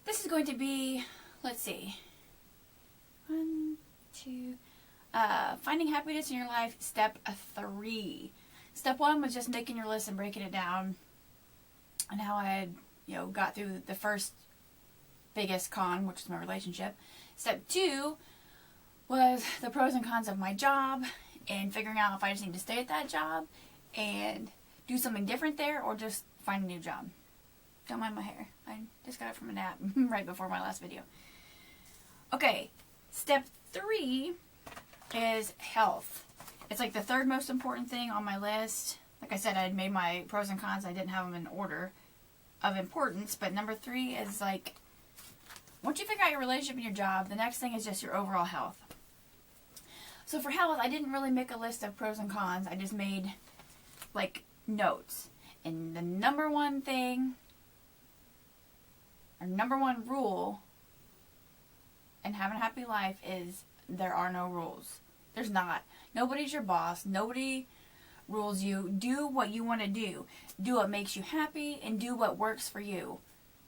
this is going to be, let's see, 1, 2, finding happiness in your life, step 3. Step 1 was just making your list and breaking it down, and how I had, got through the first biggest con, which was my relationship. Step 2 was the pros and cons of my job, and figuring out if I just need to stay at that job and do something different there, or just find a new job. Don't mind my hair. I just got it from a nap right before my last video. Okay, step 3 is health. It's like the third most important thing on my list. Like I said, I had made my pros and cons. I didn't have them in order of importance, but number 3 is like, once you figure out your relationship and your job, the next thing is just your overall health. So for health, I didn't really make a list of pros and cons. I just made like notes. And the number one thing, or number one rule in having a happy life is there are no rules. There's not. Nobody's your boss. Nobody rules you. Do what you want to do. Do what makes you happy and do what works for you.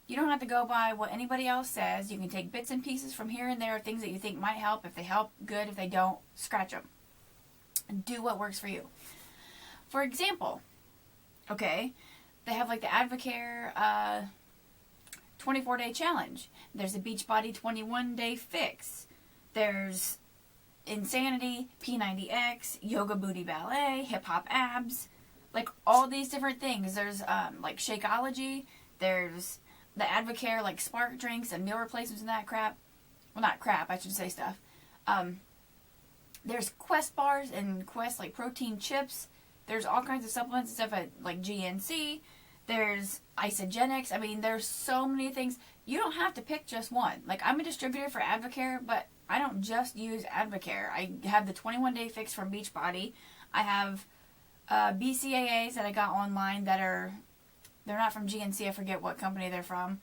You don't have to go by what anybody else says. You can take bits and pieces from here and there, things that you think might help. If they help, good. If they don't, scratch them. And do what works for you. For example, okay, they have like the Advocare 24-day challenge. There's a Beachbody 21-day fix. There's Insanity, P90X, Yoga Booty Ballet, Hip Hop Abs, like all these different things. There's like Shakeology. There's the Advocare like Spark drinks and meal replacements and that crap. Well, not crap, I should say stuff. There's Quest bars and Quest like protein chips. There's all kinds of supplements and stuff at like GNC. There's Isagenix. I mean, there's so many things. You don't have to pick just one. Like, I'm a distributor for Advocare, but I don't just use Advocare. I have the 21-day fix from Beachbody. I have BCAAs that I got online that they're not from GNC. I forget what company they're from.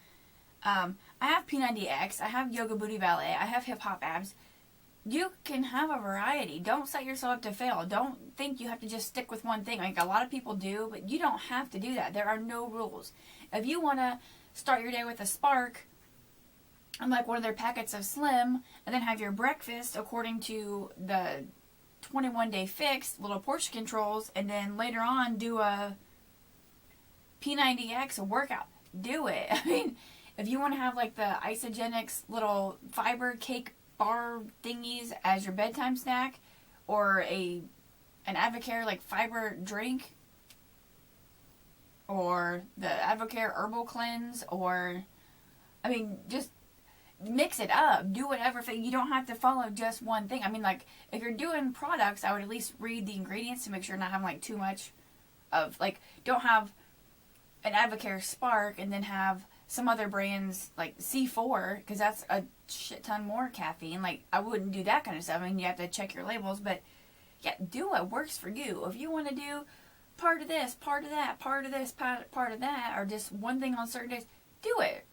I have P90X. I have Yoga Booty Ballet. I have Hip Hop Abs. You can have a variety. Don't set yourself up to fail. Don't think you have to just stick with one thing. Like a lot of people do, but you don't have to do that. There are no rules. If you want to start your day with a Spark and like one of their packets of Slim, and then have your breakfast according to the 21-day fix, little portion controls, and then later on do a P90X workout, do it. I mean, if you want to have like the Isagenix little fiber cake bar thingies as your bedtime snack, or an Advocare like fiber drink, or the Advocare herbal cleanse, or I mean, just mix it up. Do whatever thing. You don't have to follow just one thing. I mean, like if you're doing products, I would at least read the ingredients to make sure you're not having like too much of like, don't have an Advocare Spark and then have some other brands like C4, because that's a shit ton more caffeine. Like, I wouldn't do that kind of stuff. I mean, you have to check your labels, but yeah, do what works for you. If you want to do part of this, part of that, part of this, part of that, or just one thing on certain days, do it.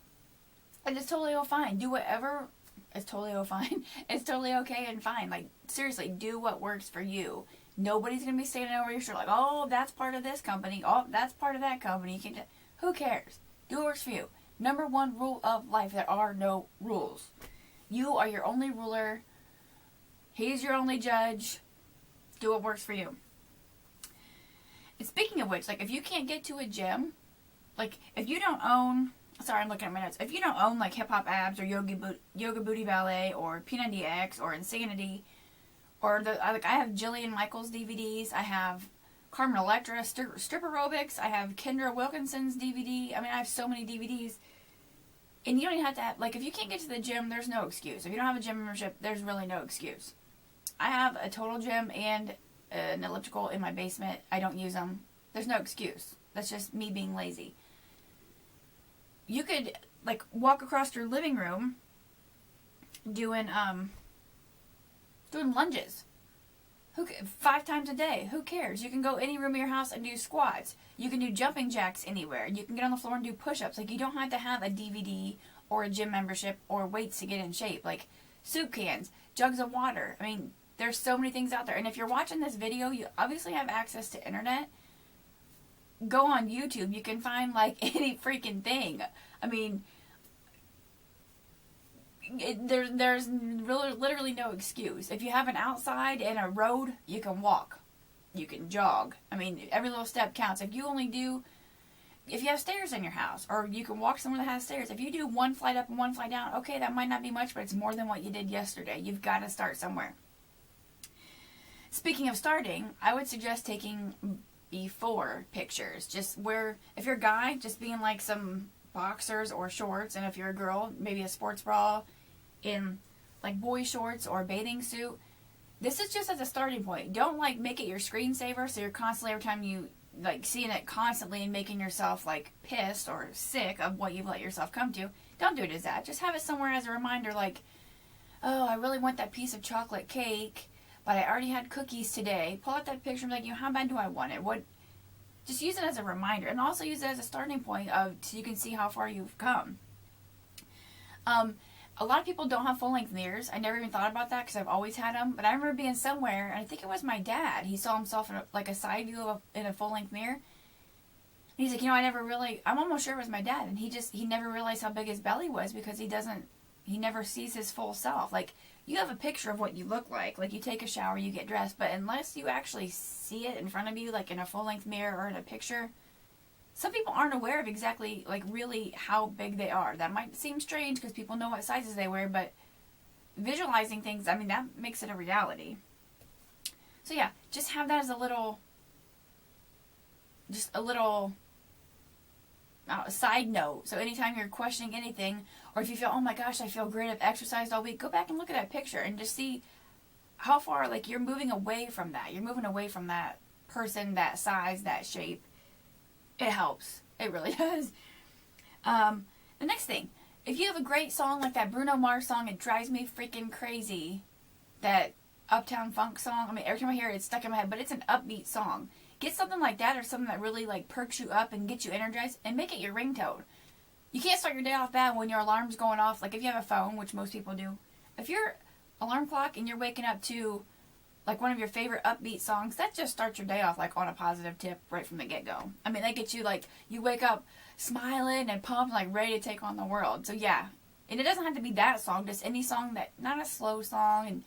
And it's totally fine. Do whatever. It's totally fine. It's totally okay and fine. Like, seriously, do what works for you. Nobody's going to be standing over your shoulder like, oh, that's part of this company. Oh, that's part of that company. You can't. Who cares? Do what works for you. Number one rule of life, there are no rules. You are your only ruler. He's your only judge. Do what works for you. And speaking of which, like, if you can't get to a gym, like, if you don't own, sorry, I'm looking at my notes. If you don't own, like, Hip Hop Abs or Yoga Booty Ballet or P90X or Insanity, or I have Jillian Michaels DVDs, I have Carmen Electra, Stripper Aerobics, I have Kendra Wilkinson's DVD. I mean, I have so many DVDs. And you don't even have to have, like, if you can't get to the gym, there's no excuse. If you don't have a gym membership, there's really no excuse. I have a total gym and an elliptical in my basement. I don't use them. There's no excuse. That's just me being lazy. You could, like, walk across your living room doing lunges. 5 times a day. Who cares? You can go any room of your house and do squats. You can do jumping jacks anywhere. You can get on the floor and do push-ups. Like, you don't have to have a DVD or a gym membership or weights to get in shape. Like, soup cans, jugs of water. I mean, there's so many things out there. And if you're watching this video, you obviously have access to internet. Go on YouTube. You can find, like, any freaking thing. I mean, there's really, literally no excuse. If you have an outside and a road, you can walk. You can jog. I mean, every little step counts. If you have stairs in your house, or you can walk somewhere that has stairs, if you do one flight up and one flight down, okay, that might not be much, but it's more than what you did yesterday. You've got to start somewhere. Speaking of starting, I would suggest taking before pictures. Just where, if you're a guy, just being like some boxers or shorts, and if you're a girl, maybe a sports bra in like boy shorts or a bathing suit. This is just as a starting point. Don't like make it your screensaver so you're constantly, every time you like seeing it constantly and making yourself like pissed or sick of what you've let yourself come to. Don't do it as that. Just have it somewhere as a reminder, like, oh, I really want that piece of chocolate cake, but I already had cookies today. Pull out that picture and be like, you know, how bad do I want it? Just use it as a reminder, and also use it as a starting point so you can see how far you've come. A lot of people don't have full-length mirrors. I never even thought about that because I've always had them. But I remember being somewhere, and I think it was my dad. He saw himself in a side view in a full-length mirror. And he's like, you know, I'm almost sure it was my dad. And he never realized how big his belly was because he never sees his full self. Like, you have a picture of what you look like. Like, you take a shower, you get dressed. But unless you actually see it in front of you, like in a full-length mirror or in a picture, some people aren't aware of exactly, like, really how big they are. That might seem strange because people know what sizes they wear, but visualizing things, I mean, that makes it a reality. So yeah, just have that as a little side note. So anytime you're questioning anything, or if you feel, oh my gosh, I feel great, I've exercised all week, go back and look at that picture and just see how far, like, you're moving away from that. You're moving away from that person, that size, that shape. It helps. It really does. The next thing, if you have a great song like that Bruno Mars song, It Drives Me Freaking Crazy, that Uptown Funk song, I mean, every time I hear it, it's stuck in my head, but it's an upbeat song. Get something like that, or something that really, like, perks you up and gets you energized, and make it your ringtone. You can't start your day off bad when your alarm's going off. Like, if you have a phone, which most people do, if your alarm clock and you're waking up to like one of your favorite upbeat songs, that just starts your day off like on a positive tip right from the get-go. I mean, that gets you, like, you wake up smiling and pumped, like ready to take on the world. So yeah, and it doesn't have to be that song, just any song that, not a slow song. And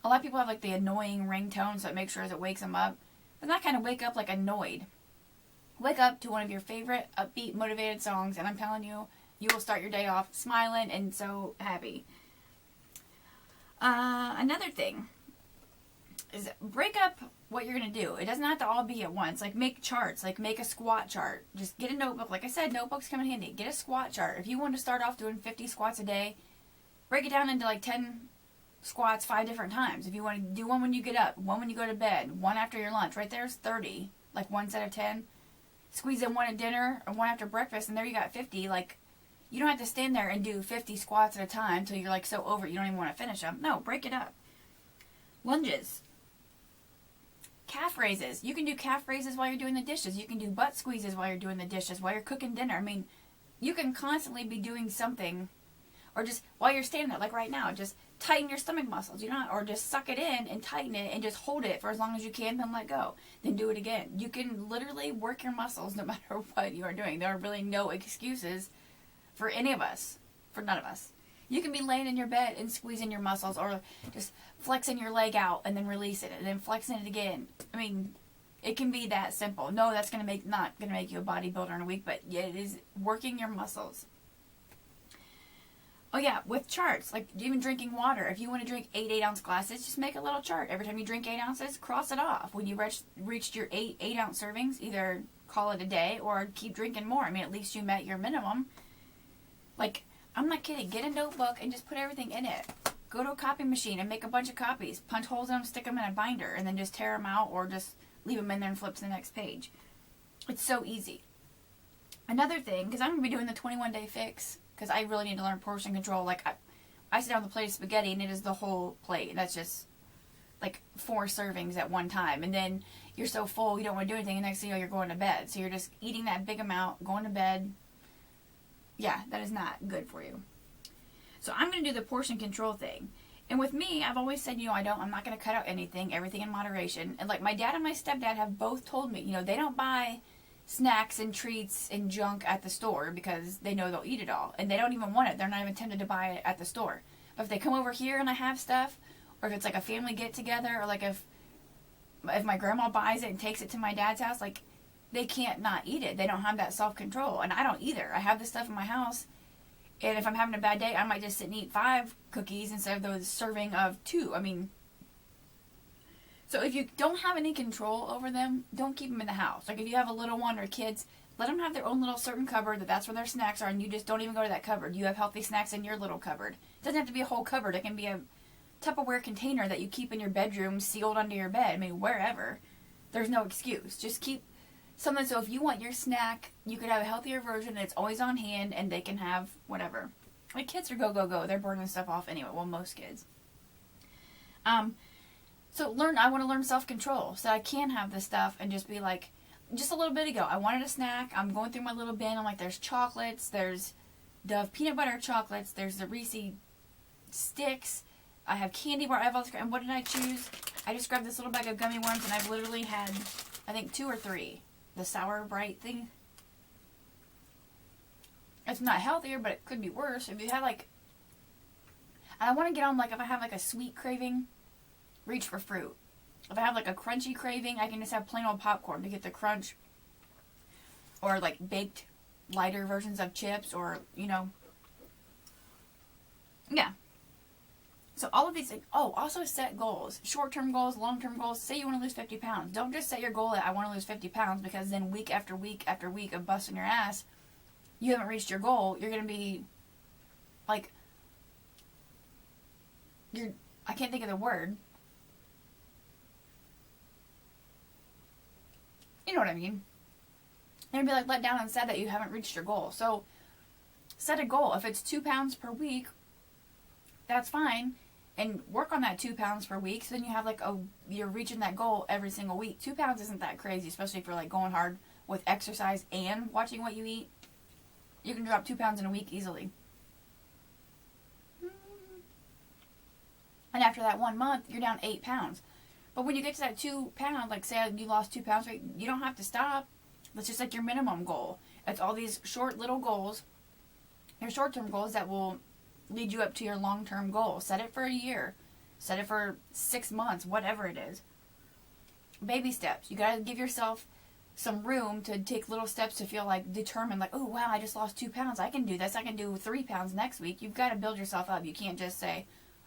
a lot of people have like the annoying ringtone, so it makes sure it wakes them up. But not kind of wake up like annoyed. Wake up to one of your favorite upbeat, motivated songs, and I'm telling you, you will start your day off smiling and so happy. Another thing is break up what you're going to do. It doesn't have to all be at once. Like, make charts. Like, make a squat chart. Just get a notebook. Like I said, notebooks come in handy. Get a squat chart. If you want to start off doing 50 squats a day, break it down into like 10 squats 5 different times. If you want to do one when you get up, one when you go to bed, one after your lunch, right there's 30. Like, one set of 10. Squeeze in one at dinner or one after breakfast, and there you got 50. Like, you don't have to stand there and do 50 squats at a time until you're like so over it you don't even want to finish them. No, break it up. Lunges. Calf raises. You can do calf raises while you're doing the dishes. You can do butt squeezes while you're doing the dishes, while you're cooking dinner. I mean, you can constantly be doing something, or just while you're standing there, like right now, just tighten your stomach muscles, you know, or just suck it in and tighten it and just hold it for as long as you can, then let go. Then do it again. You can literally work your muscles no matter what you are doing. There are really no excuses for any of us, for none of us. You can be laying in your bed and squeezing your muscles, or just flexing your leg out and then release it and then flexing it again. I mean, it can be that simple. No, that's not going to make you a bodybuilder in a week, but yeah, it is working your muscles. Oh yeah, with charts, like even drinking water. If you want to drink 8 8-ounce glasses, just make a little chart. Every time you drink 8 ounces, cross it off. When you reached your 8 8-ounce servings, either call it a day or keep drinking more. I mean, at least you met your minimum. Like, I'm not kidding. Get a notebook and just put everything in it. Go to a copy machine and make a bunch of copies. Punch holes in them, stick them in a binder, and then just tear them out or just leave them in there and flip to the next page. It's so easy. Another thing, because I'm going to be doing the 21-day fix, because I really need to learn portion control. Like, I sit down with a plate of spaghetti, and it is the whole plate. And that's just, like, 4 servings at one time. And then you're so full, you don't want to do anything, and next thing you know, you're going to bed. So you're just eating that big amount, going to bed. Yeah, that is not good for you. So I'm going to do the portion control thing. And with me, I've always said, I'm not going to cut out anything, everything in moderation. And like my dad and my stepdad have both told me, they don't buy snacks and treats and junk at the store because they know they'll eat it all. And they don't even want it. They're not even tempted to buy it at the store. But if they come over here and I have stuff, or if it's like a family get together, or like if my grandma buys it and takes it to my dad's house, like, they can't not eat it. They don't have that self-control, and I don't either. I have this stuff in my house, and if I'm having a bad day, I might just sit and eat 5 cookies instead of those serving of 2. I mean, so if you don't have any control over them, don't keep them in the house. Like, if you have a little one or kids, let them have their own little certain cupboard that's where their snacks are, and you just don't even go to that cupboard. You have healthy snacks in your little cupboard. It doesn't have to be a whole cupboard. It can be a Tupperware container that you keep in your bedroom, sealed under your bed. I mean, wherever. There's no excuse. Just keep something so if you want your snack, you could have a healthier version and it's always on hand and they can have whatever. Like, kids are go, go, go. They're burning stuff off anyway. Well, most kids. So I want to learn self-control so I can have this stuff and just be like, just a little bit ago, I wanted a snack. I'm going through my little bin. I'm like, there's chocolates. There's Dove peanut butter chocolates. There's the Reese sticks. I have candy bar. I have all this. And what did I choose? I just grabbed this little bag of gummy worms, and I've literally had, I think, 2 or 3. The Sour Bright thing. It's not healthier, but it could be worse. If you have, like, I want to get on, like, if I have, like, a sweet craving, reach for fruit. If I have, like, a crunchy craving, I can just have plain old popcorn to get the crunch. Or, like, baked, lighter versions of chips, or, you know. Yeah. So all of these things. Oh, also set goals. Short-term goals, long-term goals. Say you want to lose 50 pounds. Don't just set your goal at I want to lose 50 pounds, because then week after week after week of busting your ass, you haven't reached your goal. You're going to be, like, I can't think of the word. You know what I mean. You're going to be, like, let down and sad that you haven't reached your goal. So set a goal. If it's 2 pounds per week, that's fine. And work on that 2 pounds per week. So then you have, like, you're reaching that goal every single week. 2 pounds isn't that crazy, especially if you're, like, going hard with exercise and watching what you eat. You can drop 2 pounds in a week easily. And after that 1 month, you're down 8 pounds. But when you get to that 2 pounds, like, say you lost 2 pounds, right, you don't have to stop. That's just, like, your minimum goal. It's all these short little goals, your short-term goals that will lead you up to your long-term goal. Set it for a year. Set it for 6 months, whatever it is. Baby steps. You gotta give yourself some room to take little steps to feel like determined, like, oh wow, I just lost 2 pounds. I can do this. I can do 3 pounds next week. You've got to build yourself up. You can't just say,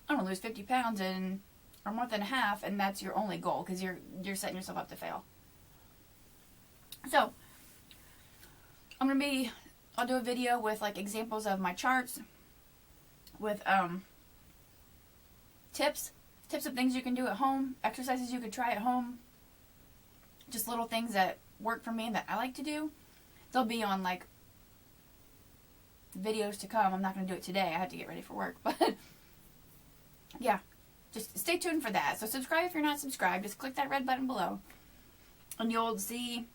I'm gonna lose 50 pounds in a month and a half, and that's your only goal, because you're setting yourself up to fail. So I'll do a video with, like, examples of my charts, with tips of things you can do at home, exercises you could try at home, just little things that work for me and that I like to do. They'll be on, like, videos to come. I'm not going to do it today. I have to get ready for work, but yeah, just stay tuned for that. So subscribe if you're not subscribed. Just click that red button below and you'll see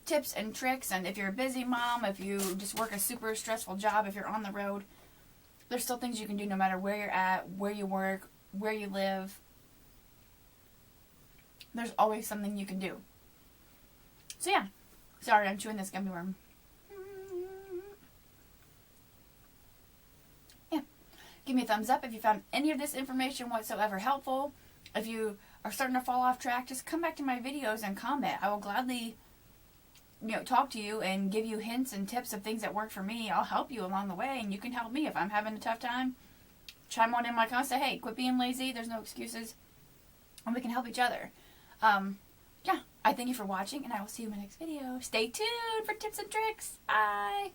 tips and tricks. And if you're a busy mom, if you just work a super stressful job, if you're on the road, there's still things you can do no matter where you're at, where you work, where you live. There's always something you can do. So yeah. Sorry, I'm chewing this gummy worm. Yeah. Give me a thumbs up if you found any of this information whatsoever helpful. If you are starting to fall off track, just come back to my videos and comment. I will gladly, talk to you and give you hints and tips of things that work for me. I'll help you along the way, and you can help me. If I'm having a tough time, chime on in my comments, say, hey, quit being lazy. There's no excuses. And we can help each other. Yeah, I thank you for watching, and I will see you in my next video. Stay tuned for tips and tricks. Bye!